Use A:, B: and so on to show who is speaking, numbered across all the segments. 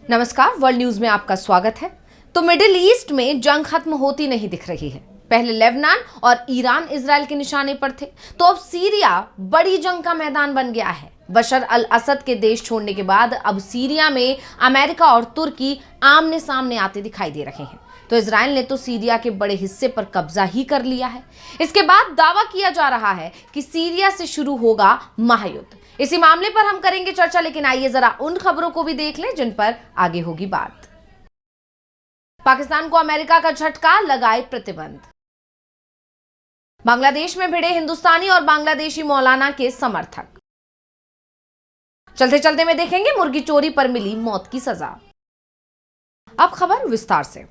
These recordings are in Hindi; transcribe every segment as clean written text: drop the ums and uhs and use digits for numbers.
A: नमस्कार, वर्ल्ड न्यूज में आपका स्वागत है। तो मिडिल ईस्ट में जंग खत्म होती नहीं दिख रही है। पहले लेबनान और ईरान इजराइल के निशाने पर थे, तो अब सीरिया बड़ी जंग का मैदान बन गया है। बशर अल असद के देश छोड़ने के बाद अब सीरिया में अमेरिका और तुर्की आमने सामने आते दिखाई दे रहे हैं। तो इजराइल ने तो सीरिया के बड़े हिस्से पर कब्जा ही कर लिया है। इसके बाद दावा किया जा रहा है कि सीरिया से शुरू होगा महायुद्ध। इसी मामले पर हम करेंगे चर्चा, लेकिन आइए जरा उन खबरों को भी देख लें जिन पर आगे होगी बात। पाकिस्तान को अमेरिका का झटका, लगाए प्रतिबंध। बांग्लादेश में भिड़े हिंदुस्तानी और बांग्लादेशी मौलाना के समर्थक। चलते चलते में देखेंगे मुर्गी चोरी पर मिली मौत की सजा। अब खबर विस्तार से।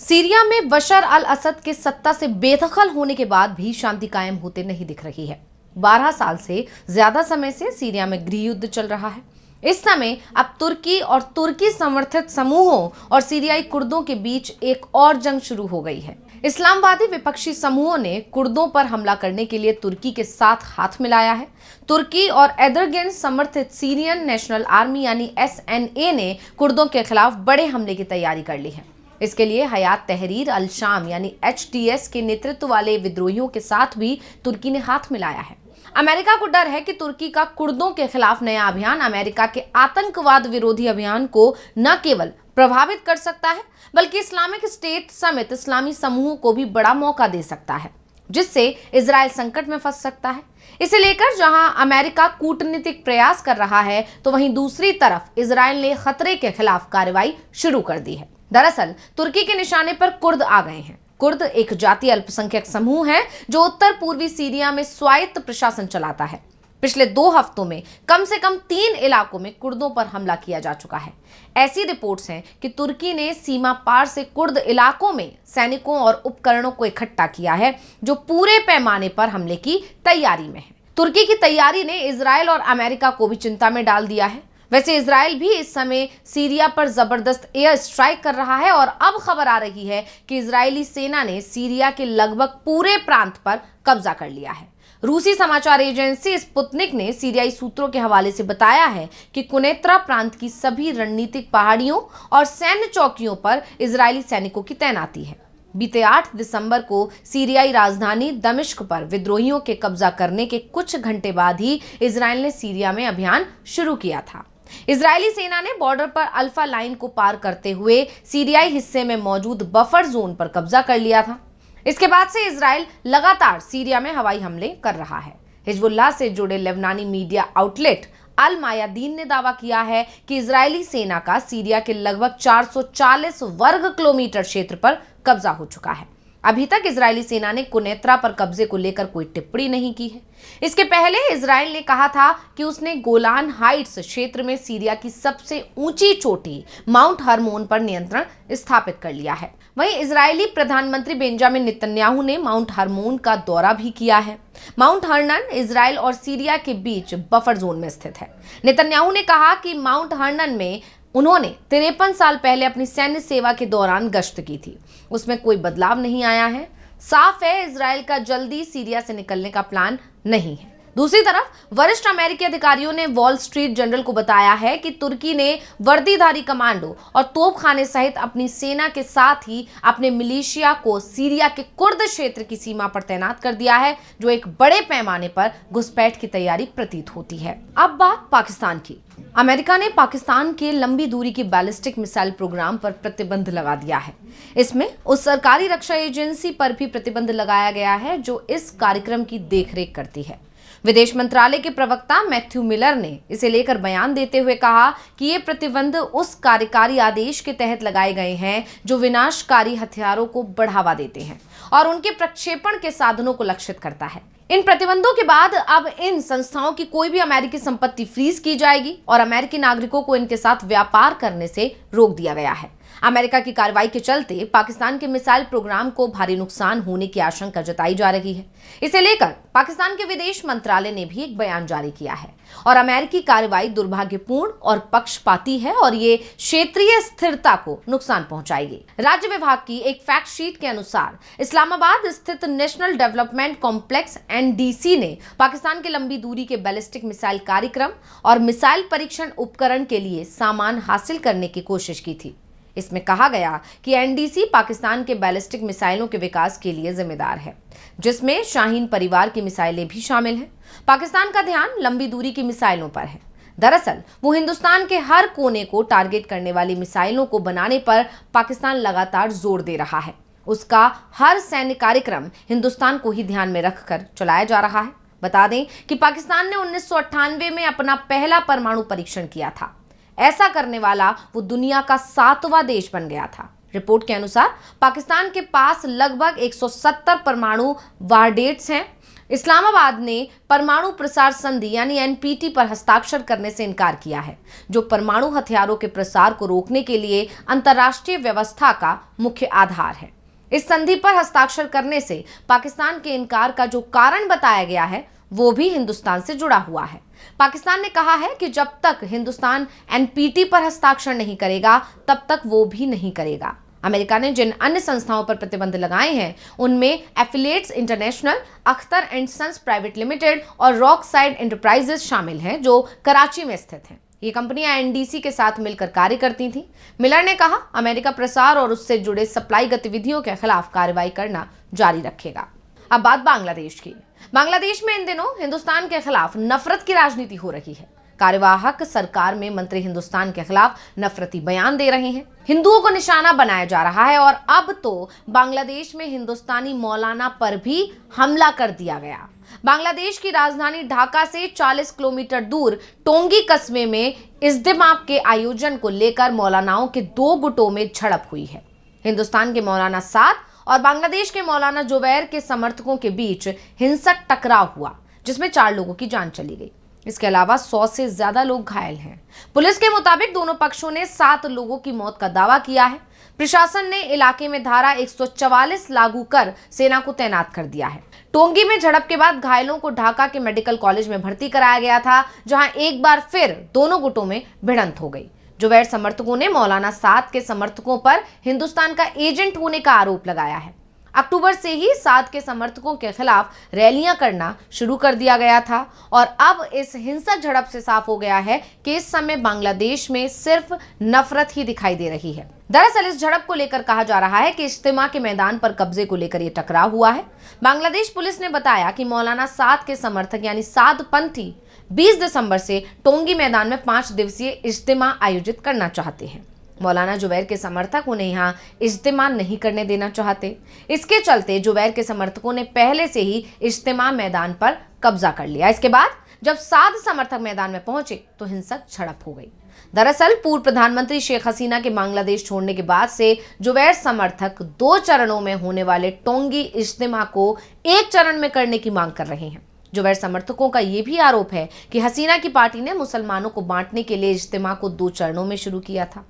A: सीरिया में बशर अल असद के सत्ता से बेदखल होने के बाद भी शांति कायम होते नहीं दिख रही है। 12 साल से ज्यादा समय से सीरिया में गृह युद्ध चल रहा है। इस समय अब तुर्की और तुर्की समर्थित समूहों और सीरियाई कुर्दों के बीच एक और जंग शुरू हो गई है। इस्लामवादी विपक्षी समूहों ने कुर्दों पर हमला करने के लिए तुर्की के साथ हाथ मिलाया है। तुर्की और एर्दोगन समर्थित सीरियन नेशनल आर्मी यानी SNA ने कुर्दों के खिलाफ बड़े हमले की तैयारी कर ली है। इसके लिए हयात तहरीर अल शाम यानी HTS के नेतृत्व वाले विद्रोहियों के साथ भी तुर्की ने हाथ मिलाया है। अमेरिका को डर है कि तुर्की का कुर्दों के खिलाफ नया अभियान अमेरिका के आतंकवाद विरोधी अभियान को न केवल प्रभावित कर सकता है, बल्कि इस्लामिक स्टेट समेत इस्लामी समूहों को भी बड़ा मौका दे सकता है, जिससे इजराइल संकट में फंस सकता है। इसे लेकर जहां अमेरिका कूटनीतिक प्रयास कर रहा है, तो वहीं दूसरी तरफ इजराइल ने खतरे के खिलाफ कार्रवाई शुरू कर दी है। दरअसल तुर्की के निशाने पर कुर्द आ गए हैं। कुर्द एक जातीय अल्पसंख्यक समूह है जो उत्तर पूर्वी सीरिया में स्वायत्त प्रशासन चलाता है। पिछले 2 हफ्तों में कम से कम 3 इलाकों में कुर्दों पर हमला किया जा चुका है। ऐसी रिपोर्ट्स हैं कि तुर्की ने सीमा पार से कुर्द इलाकों में सैनिकों और उपकरणों को इकट्ठा किया है, जो पूरे पैमाने पर हमले की तैयारी में है। तुर्की की तैयारी ने इजराइल और अमेरिका को भी चिंता में डाल दिया है। वैसे इजराइल भी इस समय सीरिया पर जबरदस्त एयर स्ट्राइक कर रहा है और अब खबर आ रही है कि इजरायली सेना ने सीरिया के लगभग पूरे प्रांत पर कब्जा कर लिया है। रूसी समाचार एजेंसी स्पुतनिक ने सीरियाई सूत्रों के हवाले से बताया है कि कुनेत्रा प्रांत की सभी रणनीतिक पहाड़ियों और सैन्य चौकियों पर इजरायली सैनिकों की तैनाती है। बीते 8 दिसंबर को सीरियाई राजधानी दमिश्क पर विद्रोहियों के कब्जा करने के कुछ घंटे बाद ही इजराइल ने सीरिया में अभियान शुरू किया था। इजरायली सेना ने बॉर्डर पर अल्फा लाइन को पार करते हुए सीरियाई हिस्से में मौजूद बफर जोन पर कब्जा कर लिया था। इसके बाद से इजराइल लगातार सीरिया में हवाई हमले कर रहा है। हिजबुल्लाह से जुड़े लेबनानी मीडिया आउटलेट अल मायादीन ने दावा किया है कि इजरायली सेना का सीरिया के लगभग 440 वर्ग किलोमीटर क्षेत्र पर कब्जा हो चुका है। अभी तक इजरायली सेना ने कुनेत्रा पर कब्जे को लेकर कोई टिप्पणी नहीं की है। इसके पहले इजराइल ने कहा था कि उसने गोलान हाइट्स क्षेत्र में सीरिया की सबसे ऊंची चोटी माउंट हरमोन पर नियंत्रण स्थापित कर लिया है। वहीं इजरायली प्रधानमंत्री बेंजामिन नेतन्याहू ने माउंट हरमोन का दौरा भी किया है। माउंट हर्नन इजराइल और सीरिया के बीच बफर जोन में स्थित है। नेतन्याहू ने कहा कि माउंट हर्नन में उन्होंने 53 साल पहले अपनी सैन्य सेवा के दौरान गश्त की थी। उसमें कोई बदलाव नहीं आया है। साफ है, इजराइल का जल्दी सीरिया से निकलने का प्लान नहीं है। दूसरी तरफ वरिष्ठ अमेरिकी अधिकारियों ने वॉल स्ट्रीट जर्नल को बताया है कि तुर्की ने वर्दीधारी कमांडो और तोपखाने सहित अपनी सेना के साथ ही अपने मिलिशिया को सीरिया के कुर्द क्षेत्र की सीमा पर तैनात कर दिया है, जो एक बड़े पैमाने पर घुसपैठ की तैयारी प्रतीत होती है। अब बात पाकिस्तान की। अमेरिका ने पाकिस्तान के लंबी दूरी की बैलिस्टिक मिसाइल प्रोग्राम पर प्रतिबंध लगा दिया है। इसमें उस सरकारी रक्षा एजेंसी पर भी प्रतिबंध लगाया गया है जो इस कार्यक्रम की देखरेख करती है। विदेश मंत्रालय के प्रवक्ता मैथ्यू मिलर ने इसे लेकर बयान देते हुए कहा कि ये प्रतिबंध उस कार्यकारी आदेश के तहत लगाए गए हैं जो विनाशकारी हथियारों को बढ़ावा देते हैं और उनके प्रक्षेपण के साधनों को लक्षित करता है। इन प्रतिबंधों के बाद अब इन संस्थाओं की कोई भी अमेरिकी संपत्ति फ्रीज की जाएगी और अमेरिकी नागरिकों को इनके साथ व्यापार करने से रोक दिया गया है। अमेरिका की कार्रवाई के चलते पाकिस्तान के मिसाइल प्रोग्राम को भारी नुकसान होने की आशंका जताई जा रही है। इसे लेकर पाकिस्तान के विदेश मंत्रालय ने भी एक बयान जारी किया है और अमेरिकी कार्रवाई दुर्भाग्यपूर्ण और पक्षपाती है और ये क्षेत्रीय स्थिरता को नुकसान पहुंचाएगी। राज्य विभाग की एक फैक्ट शीट के अनुसार इस्लामाबाद स्थित नेशनल डेवलपमेंट कॉम्प्लेक्स NDC ने पाकिस्तान के लंबी दूरी के बैलिस्टिक मिसाइल कार्यक्रम और मिसाइल परीक्षण उपकरण के लिए सामान हासिल करने की कोशिश की थी। इसमें कहा गया कि NDC पाकिस्तान के बैलिस्टिक मिसाइलों के विकास के लिए जिम्मेदार है, जिसमें शाहीन परिवार की मिसाइलें भी शामिल हैं। पाकिस्तान का ध्यान लंबी दूरी की मिसाइलों पर है। दरअसल वो हिंदुस्तान के हर कोने को टारगेट करने वाली मिसाइलों को बनाने पर पाकिस्तान लगातार जोर दे रहा है। उसका हर सैन्य कार्यक्रम हिंदुस्तान को ही ध्यान में रखकर चलाया जा रहा है। बता दें कि पाकिस्तान ने 1998 में अपना पहला परमाणु परीक्षण किया था। ऐसा करने वाला वो दुनिया का 7वां देश बन गया था। रिपोर्ट के अनुसार पाकिस्तान के पास लगभग 170 परमाणु वारडेट्स हैं। इस्लामाबाद ने परमाणु प्रसार संधि यानी NPT पर हस्ताक्षर करने से इनकार किया है, जो परमाणु हथियारों के प्रसार को रोकने के लिए अंतर्राष्ट्रीय व्यवस्था का मुख्य आधार है। इस संधि पर हस्ताक्षर करने से पाकिस्तान के इनकार का जो कारण बताया गया है वो भी हिंदुस्तान से जुड़ा हुआ है। पाकिस्तान ने कहा है कि जब तक हिंदुस्तान NPT पर हस्ताक्षर नहीं करेगा तब तक वो भी नहीं करेगा। अमेरिका ने जिन अन्य संस्थाओं पर प्रतिबंध लगाए हैं उनमें affiliates international, Akhtar and sons private limited और रॉक साइड एंटरप्राइजेस शामिल हैं, जो कराची में स्थित हैं। ये कंपनियां NDC के साथ मिलकर कार्य करती थीं। मिलर ने कहा, अमेरिका प्रसार और उससे जुड़े सप्लाई गतिविधियों के खिलाफ कार्रवाई करना जारी रखेगा। अब बात बांग्लादेश की। बांग्लादेश में इन दिनों हिंदुस्तान के खिलाफ नफरत की राजनीति हो रही है। कार्यवाहक सरकार में मंत्री हिंदुस्तान के खिलाफ नफरती बयान दे रहे हैं। हिंदुओं को निशाना बनाया जा रहा है और अब तो बांग्लादेश में हिंदुस्तानी मौलाना पर भी हमला कर दिया गया। बांग्लादेश की राजधानी ढाका से 40 किलोमीटर दूर टोंगी कस्बे में इज्तिमा के आयोजन को लेकर मौलानाओं के 2 गुटों में झड़प हुई है। हिंदुस्तान के मौलाना साद और बांग्लादेश के मौलाना जुबैर के समर्थकों के बीच हिंसक टकराव हुआ, जिसमें 4 लोगों की जान चली गई। इसके अलावा 100 से ज्यादा लोग घायल हैं। पुलिस के मुताबिक दोनों पक्षों ने 7 लोगों की मौत का दावा किया है। प्रशासन ने इलाके में धारा 144 लागू कर सेना को तैनात कर दिया है। टोंगी में झड़प के बाद घायलों को ढाका के मेडिकल कॉलेज में भर्ती कराया गया था, जहां एक बार फिर दोनों गुटों में भिड़ंत हो गई। जुबैर समर्थकों ने मौलाना साद के समर्थकों पर हिंदुस्तान का एजेंट होने का आरोप लगाया है। अक्टूबर से ही साद के समर्थकों के खिलाफ रैलियां करना शुरू कर दिया गया था और अब इस हिंसक झड़प से साफ हो गया है कि इस समय बांग्लादेश में सिर्फ नफरत ही दिखाई दे रही है। दरअसल इस झड़प को लेकर कहा जा रहा है कि इज्तिमा के मैदान पर कब्जे को लेकर यह टकराव हुआ है। बांग्लादेश पुलिस ने बताया कि मौलाना साद के समर्थक यानी साद पंथी 20 दिसंबर से टोंगी मैदान में 5 दिवसीय इज्तिमा आयोजित करना चाहते हैं। मौलाना जुबैर के समर्थक उन्हें यहाँ इज्तिमा नहीं करने देना चाहते। इसके चलते जुबैर के समर्थकों ने पहले से ही इज्तिमा मैदान पर कब्जा कर लिया। इसके बाद जब साद समर्थक मैदान में पहुंचे तो हिंसक झड़प हो गई। दरअसल पूर्व प्रधानमंत्री शेख हसीना के बांग्लादेश छोड़ने के बाद से जुबैर समर्थक 2 चरणों में होने वाले टोंगी इज्तिमा को 1 चरण में करने की मांग कर रहे हैं। जुबैर समर्थकों का यह भी आरोप है कि हसीना की पार्टी ने मुसलमानों को बांटने के लिए इज्तिमा को 2 चरणों में शुरू किया था।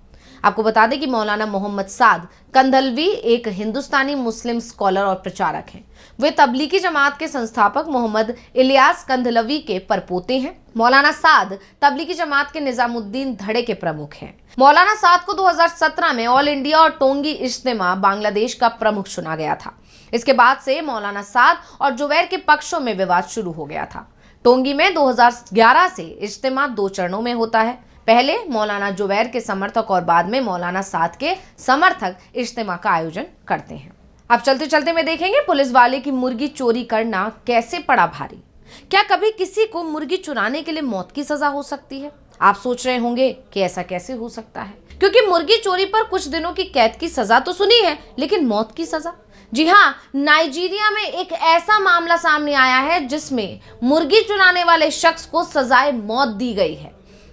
A: आपको बता दें कि मौलाना मोहम्मद साद कंदलवी एक हिंदुस्तानी मुस्लिम स्कॉलर और प्रचारक हैं। वे तबलीगी जमात के संस्थापक मोहम्मद इलियास कंदलवी के परपोते हैं। मौलाना साद तबलीगी जमात के निजामुद्दीन धड़े के प्रमुख हैं। मौलाना साद को 2017 में ऑल इंडिया और टोंगी इज्तिमा बांग्लादेश का प्रमुख चुना गया था। इसके बाद से मौलाना साद और जुबैर के पक्षों में विवाद शुरू हो गया था। टोंगी में 2011 से इज्तिमा 2 चरणों में होता है। पहले मौलाना जुबैर के समर्थक और बाद में मौलाना साद के समर्थक इज्तिमा का आयोजन करते हैं। अब चलते चलते में देखेंगे पुलिस वाले की मुर्गी चोरी करना कैसे पड़ा भारी। क्या कभी किसी को मुर्गी चुराने के लिए मौत की सजा हो सकती है? आप सोच रहे होंगे कि ऐसा कैसे हो सकता है, क्योंकि मुर्गी चोरी पर कुछ दिनों की कैद की सजा तो सुनी है, लेकिन मौत की सजा? जी हाँ, नाइजीरिया में एक ऐसा मामला सामने आया है जिसमें मुर्गी चुराने वाले शख्स को सजाए मौत दी गई है।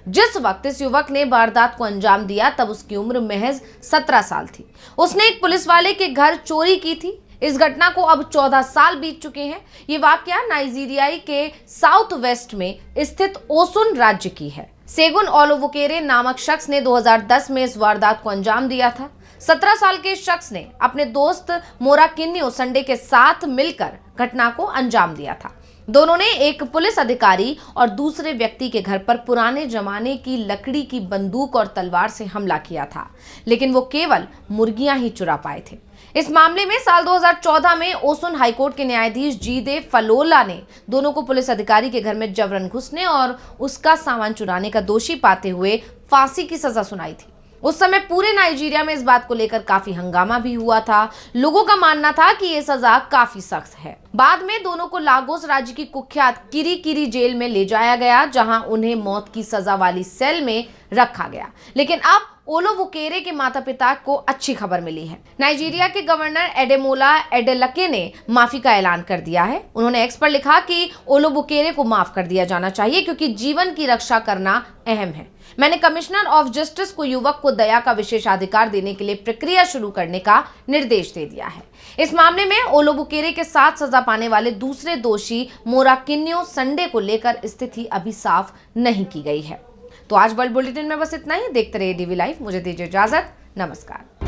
A: जिस वक्त इस युवक ने वारदात को अंजाम दिया तब उसकी उम्र महज 17 साल थी। उसने एक पुलिस वाले के घर चोरी की थी। इस घटना को अब 14 साल बीत चुके हैं। ये वाकया नाइजीरिया के साउथ वेस्ट में स्थित ओसुन राज्य की है। सेगुन ओलोवुकेरे नामक शख्स ने 2010 में इस वारदात को अंजाम दिया था। 17 साल के शख्स ने अपने दोस्त मोराकिन्यो संडे के साथ मिलकर घटना को अंजाम दिया था। दोनों ने एक पुलिस अधिकारी और दूसरे व्यक्ति के घर पर पुराने जमाने की लकड़ी की बंदूक और तलवार से हमला किया था, लेकिन वो केवल मुर्गियां ही चुरा पाए थे। इस मामले में साल 2014 में ओसुन हाईकोर्ट के न्यायाधीश जीदे फलोला ने दोनों को पुलिस अधिकारी के घर में जबरन घुसने और उसका सामान चुराने का दोषी पाते हुए फांसी की सजा सुनाई थी। उस समय पूरे नाइजीरिया में इस बात को लेकर काफी हंगामा भी हुआ था। लोगों का मानना था कि ये सजा काफी सख्त है। बाद में दोनों को लागोस राज्य की कुख्यात किरीकिरी जेल में ले जाया गया, जहां उन्हें मौत की सजा वाली सेल में रखा गया। लेकिन अब ओलोवुकेरे के माता पिता को अच्छी खबर मिली है। नाइजीरिया के गवर्नर एडेमोला एडेलके ने माफी का ऐलान कर दिया है। उन्होंने एक्स पर लिखा कि ओलोवुकेरे को माफ कर दिया जाना चाहिए क्योंकि जीवन की रक्षा करना अहम है। मैंने कमिश्नर ऑफ जस्टिस को युवक को दया का विशेषाधिकार देने के लिए प्रक्रिया शुरू करने का निर्देश दे दिया है। इस मामले में ओलोवुकेरे के साथ सजा पाने वाले दूसरे दोषी मोराकिन्यो संडे को लेकर स्थिति अभी साफ नहीं की गई है। तो आज वर्ल्ड बुलेटिन में बस इतना ही। देखते रहिए डीवी लाइव। मुझे दीजिए इजाजत। नमस्कार।